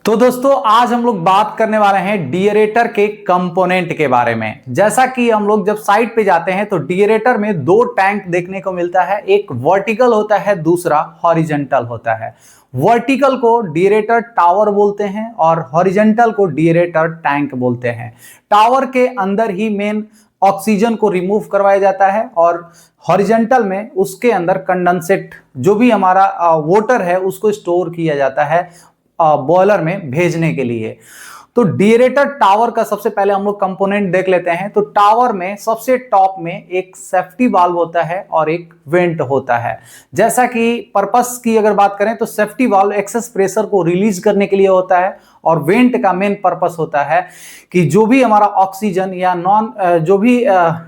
तो दोस्तों आज हम लोग बात करने वाले हैं डीएरेटर के कंपोनेंट के बारे में। जैसा कि हम लोग जब साइट पे जाते हैं तो डीएरेटर में दो टैंक देखने को मिलता है, एक वर्टिकल होता है, दूसरा हॉरिजॉन्टल होता है। वर्टिकल को डीएरेटर टावर बोलते हैं और हॉरिजॉन्टल को डीएरेटर टैंक बोलते हैं। टावर के अंदर ही मेन ऑक्सीजन को रिमूव करवाया जाता है और हॉरिजॉन्टल में उसके अंदर कंडेंसेट जो भी हमारा वाटर है उसको स्टोर किया जाता है बॉयलर में भेजने के लिए। तो डीएरेटर टावर का सबसे पहले हम लोग कंपोनेंट देख लेते हैं। तो टावर में सबसे टॉप में एक सेफ्टी वाल्व होता है और एक वेंट होता है। जैसा कि पर्पस की अगर बात करें तो सेफ्टी वाल्व एक्सेस प्रेशर को रिलीज करने के लिए होता है और वेंट का मेन पर्पस होता है कि जो भी हमारा ऑक्सीजन या जो भी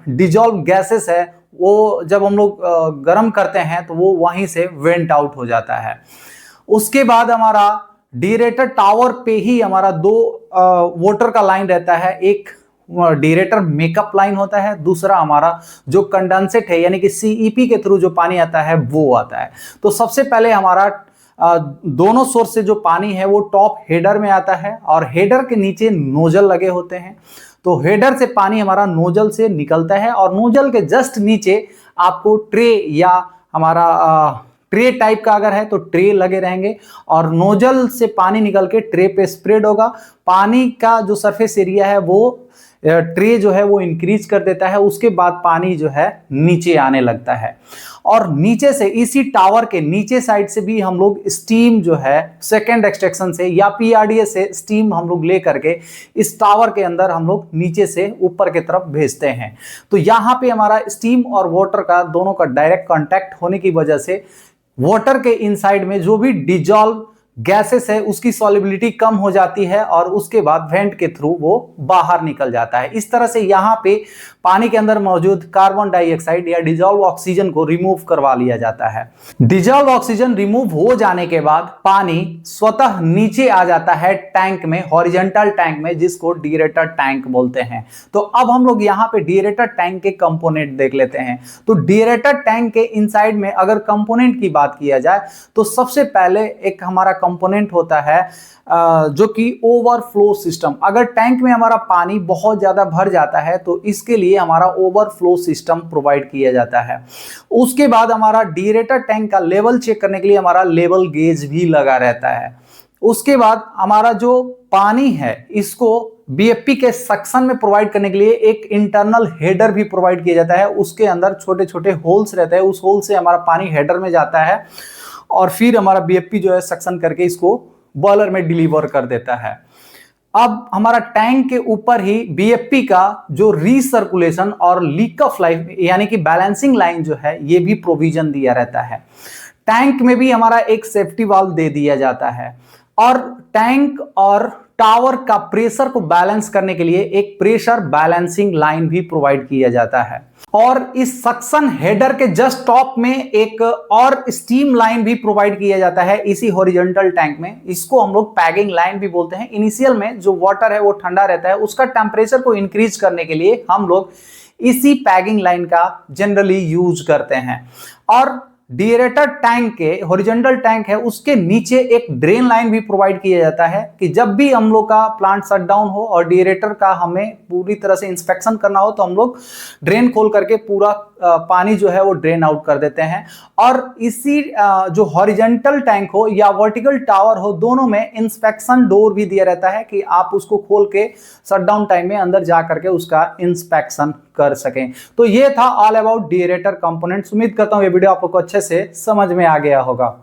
डिजॉल्व गैसेस है वो जब हम लोग गर्म करते हैं तो वो वहीं से वेंट आउट हो जाता है। उसके बाद हमारा डीएरेटर टावर पे ही हमारा दो वाटर का लाइन रहता है। एक डीएरेटर मेकअप लाइन होता है, दूसरा हमारा जो कंडेंसेट है यानी कि सीईपी के थ्रू जो पानी आता है वो आता है। तो सबसे पहले हमारा दोनों सोर्स से जो पानी है वो टॉप हेडर में आता है और हेडर के नीचे नोजल लगे होते हैं। तो हेडर से पानी हमारा नोजल से निकलता है और नोजल के जस्ट नीचे आपको ट्रे या हमारा ट्रे टाइप का अगर है तो ट्रे लगे रहेंगे और नोजल से पानी निकल के ट्रे पे स्प्रेड होगा। पानी का जो सरफेस एरिया है वो ट्रे जो है वो इंक्रीज कर देता है। उसके बाद पानी जो है नीचे आने लगता है और नीचे से इसी टावर के नीचे साइड से भी हम लोग स्टीम जो है सेकेंड एक्सट्रैक्शन से या पीआरडीएस से स्टीम हम लोग ले करके इस टावर के अंदर हम लोग नीचे से ऊपर की तरफ भेजते हैं। तो यहाँ पे हमारा स्टीम और वाटर का दोनों का डायरेक्ट कॉन्टैक्ट होने की वजह से वाटर के इनसाइड में जो भी डिजॉल्व गैसेस है उसकी सॉल्युबिलिटी कम हो जाती है और उसके बाद वेंट के थ्रू वो बाहर निकल जाता है। इस तरह से यहाँ पे पानी के अंदर मौजूद कार्बन डाइऑक्साइड या डिजॉल्व ऑक्सीजन को रिमूव करवा लिया जाता है। डिजॉल्व ऑक्सीजन रिमूव हो जाने के बाद पानी स्वतः नीचे आ जाता है टैंक में, हॉरिजॉन्टल टैंक में, जिसको डीएरेटर टैंक बोलते हैं। तो अब हम लोग यहाँ पे डीएरेटर टैंक के कंपोनेंट देख लेते हैं। तो डीएरेटर टैंक के इनसाइड में अगर कंपोनेंट की बात किया जाए तो सबसे पहले एक हमारा कंपोनेंट होता है जो कि ओवरफ्लो सिस्टम। अगर टैंक में हमारा पानी बहुत ज्यादा भर जाता है तो इसके लिए हमारा ओवरफ्लो सिस्टम प्रोवाइड किया जाता है। उसके बाद हमारा डीएरेटर टैंक का लेवल चेक करने के लिए हमारा लेवल गेज भी लगा रहता है। उसके बाद हमारा जो पानी है इसको बीएफपी के सक्शन में प्रोवाइड करने के लिए एक इंटरनल हेडर भी प्रोवाइड किया जाता है। उसके अंदर छोटे छोटे होल्स रहते हैं, उस होल से हमारा पानी हेडर में जाता है और फिर हमारा बीएफपी जो है सक्शन करके इसको बॉयलर में डिलीवर कर देता है। अब हमारा टैंक के ऊपर ही बीएफपी का जो रीसर्कुलेशन और लीक ऑफ लाइफ यानी कि बैलेंसिंग लाइन जो है ये भी प्रोविजन दिया रहता है। टैंक में भी हमारा एक सेफ्टी वाल्व दे दिया जाता है और टैंक और टावर का प्रेशर को बैलेंस करने के लिए एक प्रेशर बैलेंसिंग लाइन भी प्रोवाइड किया जाता है। और इस सक्शन हेडर के जस्ट टॉप में एक और स्टीम लाइन भी प्रोवाइड किया जाता है इसी हॉरिजॉन्टल टैंक में। इसको हम लोग पैगिंग लाइन भी बोलते हैं। इनिशियल में जो वाटर है वो ठंडा रहता है, उसका टेम्परेचर को इंक्रीज करने के लिए हम लोग इसी पैगिंग लाइन का जनरली यूज करते हैं। और डीएरेटर टैंक के हॉरिजॉन्टल टैंक है उसके नीचे एक ड्रेन लाइन भी प्रोवाइड किया जाता है कि जब भी हम लोग का प्लांट शट डाउन हो और डीएरेटर का हमें पूरी तरह से इंस्पेक्शन करना हो तो हम लोग ड्रेन खोल करके पूरा पानी जो है वो ड्रेन आउट कर देते हैं। और इसी जो हॉरिजॉन्टल टैंक हो या वर्टिकल टावर हो दोनों में इंस्पेक्शन डोर भी दिया रहता है कि आप उसको खोल के शटडाउन टाइम में अंदर जा करके उसका इंस्पेक्शन कर सकें। तो ये था ऑल अबाउट डीएरेटर कंपोनेंट्स। उम्मीद करता हूं ये वीडियो आप लोग को अच्छे से समझ में आ गया होगा।